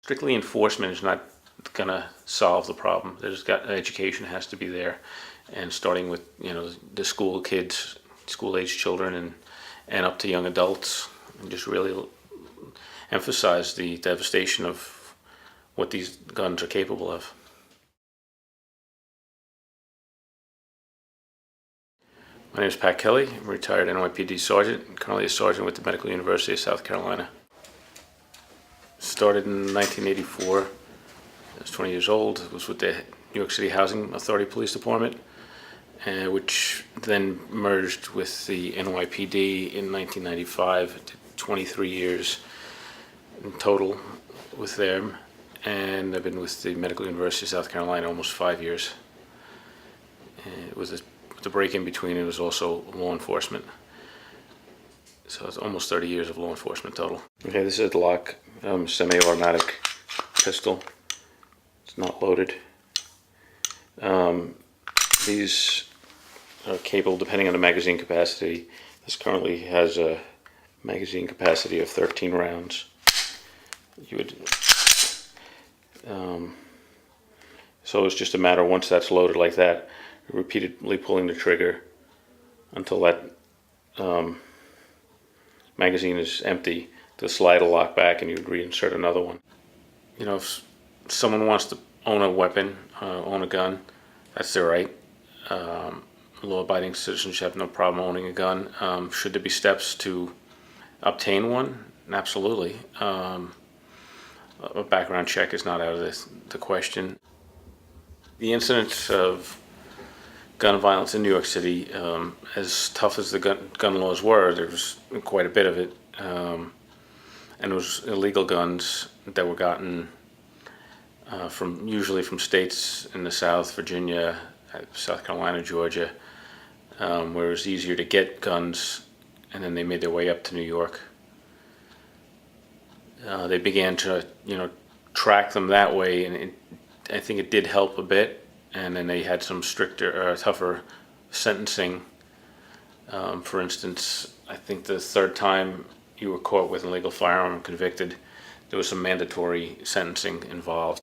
Strictly enforcement is not gonna solve the problem. Education has to be there, and starting with the school kids, school age children, and up to young adults, and just really emphasize the devastation of what these guns are capable of. My name is Pat Kelly. I'm a retired NYPD sergeant, currently a sergeant with the Medical University of South Carolina. Started in 1984. I was 20 years old. I was with the New York City Housing Authority Police Department, which then merged with the NYPD in 1995. I did 23 years in total with them, and I've been with the Medical University of South Carolina almost 5 years. And it was the break in between. It was also law enforcement. So it's almost 30 years of law enforcement total. Okay, this is the Glock semi-automatic pistol. It's not loaded. These are capable, depending on the magazine capacity. This currently has a magazine capacity of 13 rounds. You would, so it's just a matter, once that's loaded like that, repeatedly pulling the trigger until that magazine is empty. The slide will lock back and you would reinsert another one. You know, if someone wants to own a weapon, own a gun, that's their right. Law-abiding citizens have no problem owning a gun. Should there be steps to obtain one? Absolutely. A background check is not out of the question. The incidence of gun violence in New York City, as tough as the gun laws were, there was quite a bit of it. And it was illegal guns that were gotten usually from states in the South, Virginia, South Carolina, Georgia, where it was easier to get guns, and then they made their way up to New York. They began to, track them that way, and I think it did help a bit. And then they had some stricter, tougher sentencing. For instance, I think the third time you were caught with an illegal firearm and convicted, there was some mandatory sentencing involved.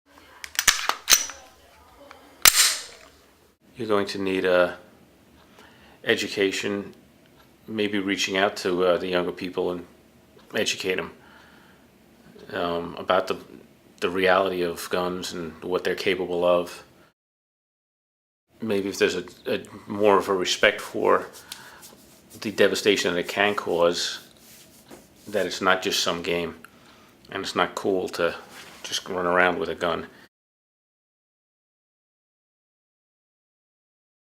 You're going to need education, maybe reaching out to the younger people and educate them about the reality of guns and what they're capable of. Maybe if there's a more of a respect for the devastation that it can cause, that it's not just some game, and it's not cool to just run around with a gun.